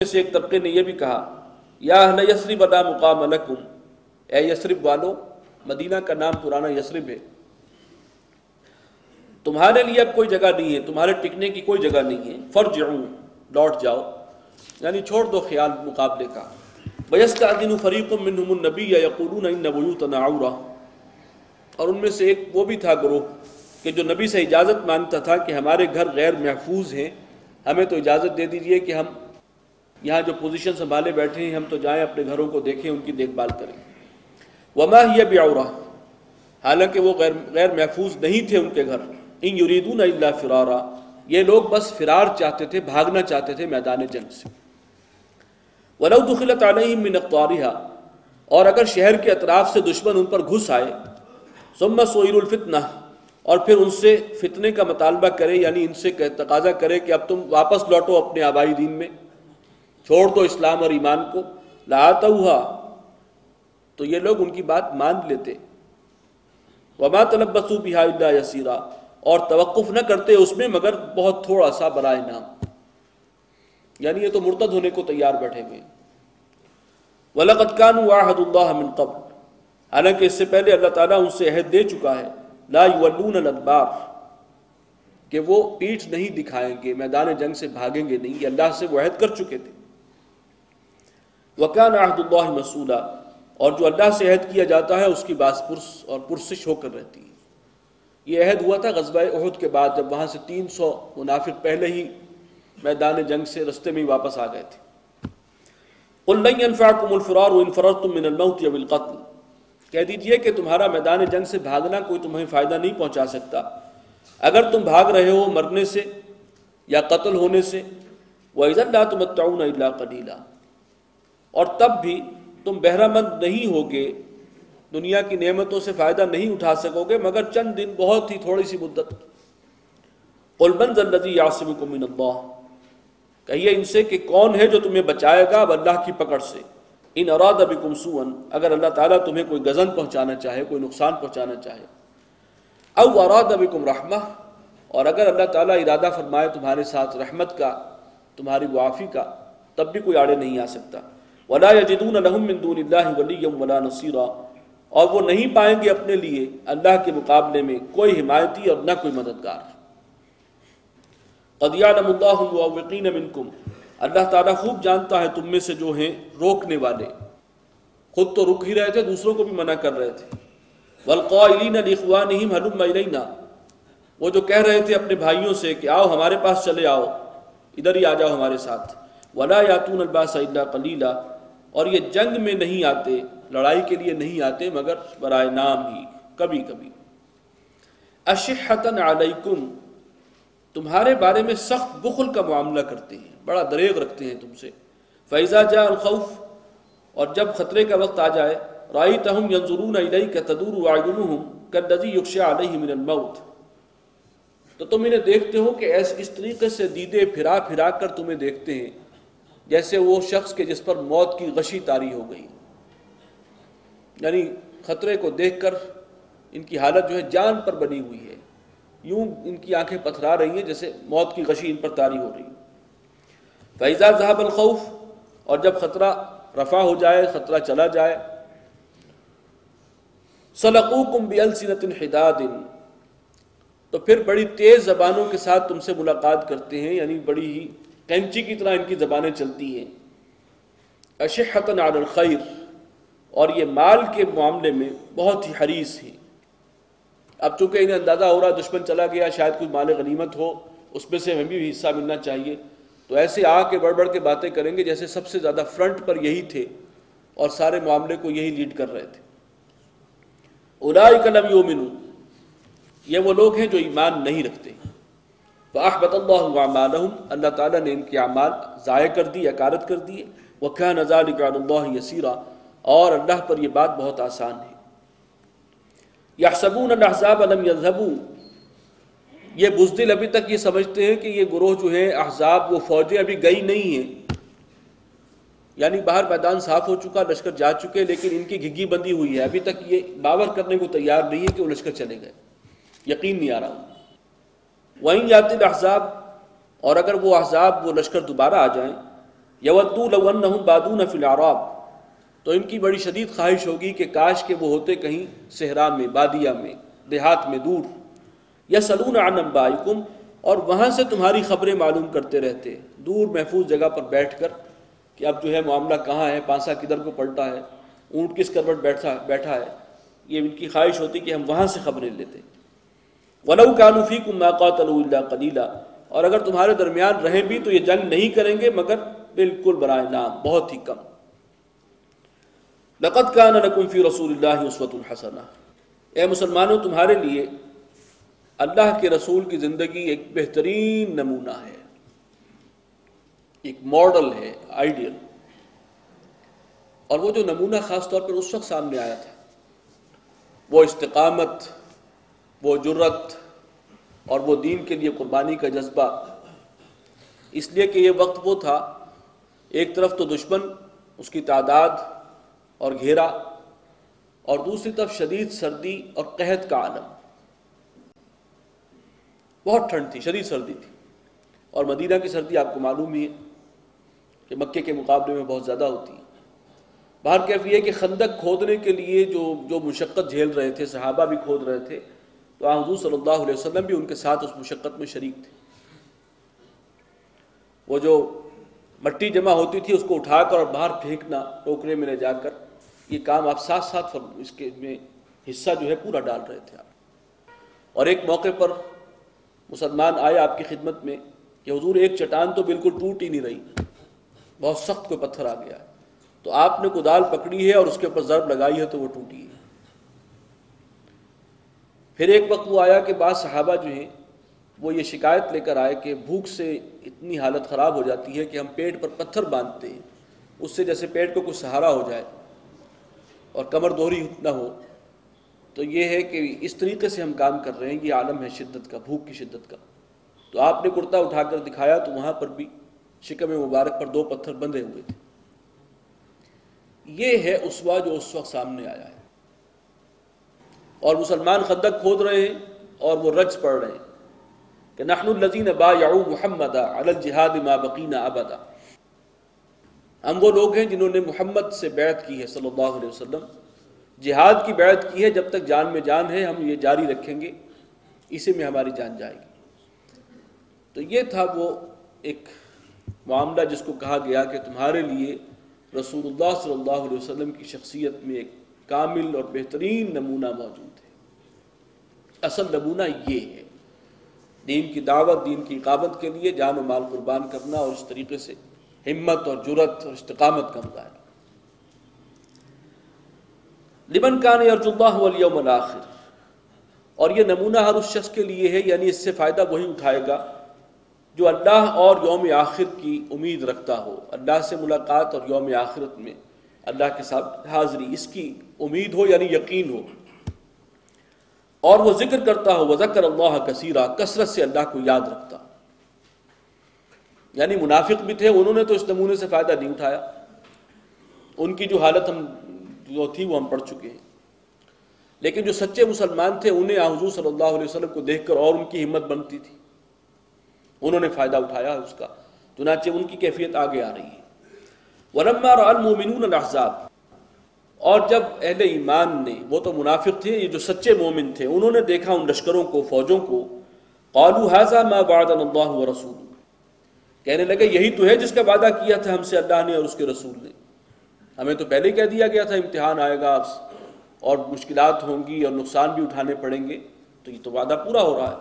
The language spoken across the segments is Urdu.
سے ایک طبقے نے یہ بھی کہا یا اہل یثرب لا مقام لکم، اے یثرب والو، مدینہ کا نام پرانا یثرب ہے، تمہارے لیے اب کوئی جگہ نہیں ہے، تمہارے ٹکنے کی کوئی جگہ نہیں ہے، فرجعوا، لوٹ جاؤ، یعنی چھوڑ دو خیال مقابلے کا۔ وَيَسْتَأْذِنُ فَرِيقٌ مِّنْهُمُ النَّبِيَّ يَقُولُونَ إِنَّ بُيُوتَنَا عَوْرَةٌ، اور ان میں سے ایک وہ بھی تھا گروہ کہ جو نبی سے اجازت مانگتا تھا کہ ہمارے گھر غیر محفوظ ہیں، ہمیں تو اجازت دے دیجئے کہ ہم یہاں جو پوزیشن سنبھالے بیٹھے ہیں ہم تو جائیں اپنے گھروں کو دیکھیں، ان کی دیکھ بھال کریں۔ وما ہی بعورہ، حالانکہ وہ غیر محفوظ نہیں تھے ان کے گھر۔ ان یریدون الا فرارا، یہ لوگ بس فرار چاہتے تھے، بھاگنا چاہتے تھے میدان جنگ سے۔ ولو دخلت علیہم من اقطارها، اور اگر شہر کے اطراف سے دشمن ان پر گھس آئے، ثم سئلوا الفتنہ، اور پھر ان سے فتنے کا مطالبہ کرے، یعنی ان سے تقاضا کرے کہ اب تم واپس لوٹو اپنے آبائی دین میں، چھوڑ دو اسلام اور ایمان کو، لآتوها، تو یہ لوگ ان کی بات مان لیتے۔ وما تلبثوا بها الا یسیرا، اور توقف نہ کرتے اس میں مگر بہت تھوڑا سا برائے نام، یعنی یہ تو مرتد ہونے کو تیار بیٹھے ہوئے۔ وَلَقَدْ كَانُوا عَاهَدُوا اللَّهَ مِنْ قَبْلُ، حالانکہ اس سے پہلے اللہ تعالیٰ ان سے عہد دے چکا ہے، لا يولون الادبار، کہ وہ پیٹھ نہیں دکھائیں گے، میدان جنگ سے بھاگیں گے نہیں، یہ اللہ سے وہ عہد کر چکے تھے۔ وَكَانَ عَهْدُ اللَّهِ مَسْئُولًا، اور جو اللہ سے عہد کیا جاتا ہے اس کی باس پرس اور پرسش ہو کر رہتی ہے۔ یہ عہد ہوا تھا غزوہ احد کے بعد، جب وہاں سے 300 منافق پہلے ہی میدان جنگ سے رستے میں ہی واپس آ گئے تھے۔ قُل لَن يَنفَعَكُمُ الْفِرَارُ إِن فَرَرْتُم مِّنَ الْمَوْتِ أَوِ الْقَتْلِ، کہہ دیجئے کہ تمہارا میدان جنگ سے بھاگنا کوئی تمہیں فائدہ نہیں پہنچا سکتا، اگر تم بھاگ رہے ہو مرنے سے یا قتل ہونے سے۔ وَإِذًا لَّا تُمَتَّعُونَ إِلَّا قَلِيلًا، اور تب بھی تم بہرہ مند نہیں ہوگے، دنیا کی نعمتوں سے فائدہ نہیں اٹھا سکو گے مگر چند دن، بہت ہی تھوڑی سی مدت۔ قُلْ مَنْ ذَا الَّذِي يَعْصِمُكُم مِّنَ اللَّهِ، کہیے ان سے کہ کون ہے جو تمہیں بچائے گا اب اللہ کی پکڑ سے۔ ان اراد بکم سوءا، اگر اللہ تعالیٰ تمہیں کوئی غضن پہنچانا چاہے، کوئی نقصان پہنچانا چاہے۔ او اراد بکم رحمہ، اور اگر اللہ تعالیٰ ارادہ فرمائے تمہارے ساتھ رحمت کا، تمہاری معافی کا، تب بھی کوئی آڑے نہیں آ سکتا۔ ولا یجدون لهم من دون اللہ ولیا ولا نصیرا، اور وہ نہیں پائیں گے اپنے لیے اللہ کے مقابلے میں کوئی حمایتی اور نہ کوئی مددگار۔ قد یعلم اللہ المعوقین منکم، اللہ تعالیٰ خوب جانتا ہے تم میں سے جو ہیں روکنے والے، خود تو رک ہی رہے تھے، دوسروں کو بھی منع کر رہے تھے۔ والقائلین لاخوانہم ہلم الینا، وہ جو کہہ رہے تھے اپنے بھائیوں سے کہ آؤ ہمارے پاس چلے آؤ، ادھر ہی آ جاؤ ہمارے ساتھ۔ ولا یاتون الباس الا قلیلا، اور یہ جنگ میں نہیں آتے، لڑائی کے لیے نہیں آتے مگر برائے نام ہی، کبھی کبھی۔ اشحۃ علیکم، تمہارے بارے میں سخت بخل کا معاملہ کرتے ہیں، بڑا دریغ رکھتے ہیں تم سے۔ فاذا جاء الخوف، اور جب خطرے کا وقت آ جائے، رأیتہم ینظرون الیک تدور اعینہم کالذی یغشی علیہ من الموت، تو تم انہیں دیکھتے ہو کہ اس طریقے سے دیدے پھرا پھرا کر تمہیں دیکھتے ہیں جیسے وہ شخص کے جس پر موت کی غشی طاری ہو گئی، یعنی خطرے کو دیکھ کر ان کی حالت جو ہے جان پر بنی ہوئی ہے، یوں ان کی آنکھیں پتھرا رہی ہیں جیسے موت کی غشی ان پر طاری ہو رہی ہے۔ فَإِذَا ذَهَبَ الْخَوْفُ، اور جب خطرہ رفع ہو جائے، خطرہ چلا جائے، سَلَقُوكُمْ بِأَلْسِنَةٍ حِدَادٍ، تو پھر بڑی تیز زبانوں کے ساتھ تم سے ملاقات کرتے ہیں، یعنی بڑی ہی کینچی کی طرح ان کی زبانیں چلتی ہیں۔ اشحۃ علی الخیر، اور یہ مال کے معاملے میں بہت ہی حریص ہیں۔ اب چونکہ انہیں اندازہ ہو رہا دشمن چلا گیا، شاید کوئی مال غنیمت ہو، اس میں سے ہمیں بھی حصہ ملنا چاہیے، تو ایسے آ کے بڑھ بڑھ کے باتیں کریں گے جیسے سب سے زیادہ فرنٹ پر یہی تھے اور سارے معاملے کو یہی لیڈ کر رہے تھے۔ اولئک لم یؤمنوا، یہ وہ لوگ ہیں جو ایمان نہیں رکھتے۔ فَأَحْبَطَ اللَّهُ أَعْمَالَهُمْ، اللہ تعالیٰ نے ان کے اعمال ضائع کر دی، اکارت کر دیے۔ وَكَانَ ذَلِكَ عَلَى اللَّهِ يَسِيرًا، اور اللہ پر یہ بات بہت آسان ہے۔ يَحْسَبُونَ الْأَحْزَابَ لَمْ يَذْهَبُوا، یہ بزدل ابھی تک یہ سمجھتے ہیں کہ یہ گروہ جو ہے احزاب، وہ فوجیں ابھی گئی نہیں ہیں، یعنی باہر میدان صاف ہو چکا، لشکر جا چکے، لیکن ان کی گھگی بندی ہوئی ہے، ابھی تک یہ باور کرنے کو تیار نہیں ہے کہ وہ لشکر چلے گئے، یقین نہیں آ رہا۔ وَإِنْ يَأْتِ الْأَحْزَابُ، اور اگر وہ احزاب، وہ لشکر دوبارہ آ جائیں، یودوا لو انہم بادون فی الاعراب، تو ان کی بڑی شدید خواہش ہوگی کہ کاش کہ وہ ہوتے کہیں صحرا میں، بادیہ میں، دیہات میں، دور. یسألون عن انبائکم، اور وہاں سے تمہاری خبریں معلوم کرتے رہتے، دور محفوظ جگہ پر بیٹھ کر کہ اب جو ہے معاملہ کہاں ہے، پانسا کدھر کو پلٹا ہے، اونٹ کس کروٹ بیٹھا ہے. یہ ان کی خواہش ہوتی کہ ہم وہاں سے خبریں لیتے. وَلَوْ كَانُوا فِيكُمْ مَا قَاتَلُوا إِلَّا قَلِيلًا، اور اگر تمہارے درمیان رہیں بھی تو یہ جنگ نہیں کریں گے مگر بالکل برائے نام، بہت ہی کم. لَقَدْ كَانَ لَكُمْ فِي رَسُولِ اللَّهِ أُسْوَةٌ حَسَنَةٌ، اے مسلمانوں تمہارے لیے اللہ کے رسول کی زندگی ایک بہترین نمونہ ہے، ایک ماڈل ہے، آئیڈیل. اور وہ جو نمونہ خاص طور پر اس وقت سامنے آیا تھا، وہ استقامت، وہ جرت اور وہ دین کے لیے قربانی کا جذبہ. اس لیے کہ یہ وقت وہ تھا، ایک طرف تو دشمن، اس کی تعداد اور گھیرا، اور دوسری طرف شدید سردی اور قحط کا عالم. بہت ٹھنڈ تھی، شدید سردی تھی، اور مدینہ کی سردی آپ کو معلوم ہی ہے کہ مکے کے مقابلے میں بہت زیادہ ہوتی ہے. باہر کیف یہ کہ خندق کھودنے کے لیے جو مشقت جھیل رہے تھے، صحابہ بھی کھود رہے تھے، تو حضور صلی اللہ علیہ وسلم بھی ان کے ساتھ اس مشقت میں شریک تھے. وہ جو مٹی جمع ہوتی تھی اس کو اٹھا کر اور باہر پھینکنا ٹوکرے میں لے جا کر، یہ کام آپ ساتھ ساتھ اس کے میں حصہ جو ہے پورا ڈال رہے تھے آپ. اور ایک موقع پر مسلمان آئے آپ کی خدمت میں کہ حضور ایک چٹان تو بالکل ٹوٹ ہی نہیں رہی، بہت سخت کوئی پتھر آ گیا ہے، تو آپ نے کدال پکڑی ہے اور اس کے اوپر ضرب لگائی ہے تو وہ ٹوٹی ہے. پھر ایک وقت وہ آیا کہ بعض صحابہ جو ہیں وہ یہ شکایت لے کر آئے کہ بھوک سے اتنی حالت خراب ہو جاتی ہے کہ ہم پیٹ پر پتھر باندھتے ہیں، اس سے جیسے پیٹ کو کچھ سہارا ہو جائے اور کمر دوہری نہ ہو. تو یہ ہے کہ اس طریقے سے ہم کام کر رہے ہیں، یہ عالم ہے شدت کا، بھوک کی شدت کا. تو آپ نے کرتا اٹھا کر دکھایا تو وہاں پر بھی شکم مبارک پر 2 پتھر بندھے ہوئے تھے. یہ ہے اسوہ جو اس وقت سامنے آیا ہے. اور مسلمان خندق کھود رہے ہیں اور وہ رجز پڑھ رہے ہیں کہ نحن الذین بایعوا محمدا علی الجہاد ما بقینا ابدا، ہم وہ لوگ ہیں جنہوں نے محمد سے بیعت کی ہے صلی اللہ علیہ وسلم، جہاد کی بیعت کی ہے، جب تک جان میں جان ہے ہم یہ جاری رکھیں گے، اسی میں ہماری جان جائے گی. تو یہ تھا وہ ایک معاملہ جس کو کہا گیا کہ تمہارے لیے رسول اللہ صلی اللہ علیہ وسلم کی شخصیت میں ایک کامل اور بہترین نمونہ موجود ہے. اصل نمونہ یہ ہے، دین کی دعوت، دین کی اقامت کے لیے جان و مال قربان کرنا، اور اس طریقے سے ہمت اور جرت اور استقامت کا مظاہرہ. لمن کان یرجو اللہ والیوم الآخر، اور یہ نمونہ ہر اس شخص کے لیے ہے، یعنی اس سے فائدہ وہی اٹھائے گا جو اللہ اور یوم آخر کی امید رکھتا ہو، اللہ سے ملاقات اور یوم آخرت میں اللہ کے ساتھ حاضری، اس کی امید ہو یعنی یقین ہو، اور وہ ذکر کرتا ہو، وذکر اللہ کثیرا، کثرت سے اللہ کو یاد رکھتا. یعنی منافق بھی تھے، انہوں نے تو اس نمونے سے فائدہ نہیں اٹھایا، ان کی جو حالت جو تھی وہ ہم پڑھ چکے ہیں. لیکن جو سچے مسلمان تھے انہیں حضور صلی اللہ علیہ وسلم کو دیکھ کر اور ان کی ہمت بنتی تھی، انہوں نے فائدہ اٹھایا اس کا، چنانچہ ان کی کیفیت آگے آ رہی ہے. وَلَمَّا رَأَى الْمُؤْمِنُونَ الْأَحْزَابَ، اور جب اہل ایمان نے، وہ تو منافق تھے، یہ جو سچے مومن تھے، انہوں نے دیکھا ان لشکروں کو، فوجوں کو، قَالُوا هَذَا مَا وَعَدَنَا اللَّهُ وَرَسُولُهُ، کہنے لگے یہی تو ہے جس کا وعدہ کیا تھا ہم سے اللہ نے اور اس کے رسول نے. ہمیں تو پہلے کہہ دیا گیا تھا امتحان آئے گا اور مشکلات ہوں گی اور نقصان بھی اٹھانے پڑیں گے، تو یہ تو وعدہ پورا ہو رہا ہے.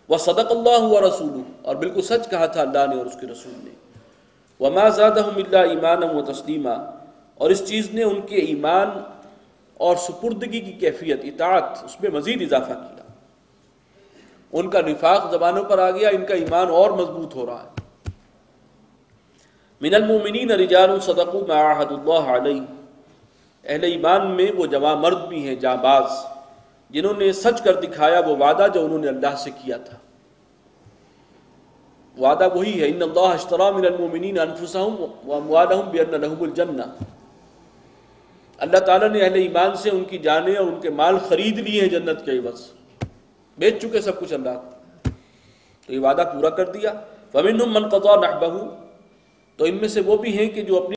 وَصَدَقَ اللَّهُ وَرَسُولُهُ، اور بالکل سچ کہا تھا اللہ نے اور اس کے رسول نے. وَمَا زَادَهُمْ إِلَّا إِيمَانًا وَتَسْلِيمًا، اور اس چیز نے ان کے ایمان اور سپردگی کی کیفیت، اطاعت، اس میں مزید اضافہ کیا. ان کا نفاق زبانوں پر آ گیا، ان کا ایمان اور مضبوط ہو رہا ہے. من المؤمنین رجال صدقوا ما عاهدوا الله علیہ، اہل ایمان میں وہ جواں مرد بھی ہیں، جاں باز، جنہوں نے سچ کر دکھایا وہ وعدہ جو انہوں نے اللہ سے کیا تھا. وعدہ وہی ہے، ان اللہ اشتری من المؤمنین انفسهم واموالهم بان لهم الجنہ، اللہ تعالیٰ نے اہل ایمان سے ان کی جانیں اور ان کے مال خرید لیے ہیں جنت کے عوض، بیچ چکے سب کچھ اللہ کو، تو یہ وعدہ پورا کر دیا. فمنهم من قضى نحبه، تو ان میں سے وہ بھی ہیں کہ جو اپنی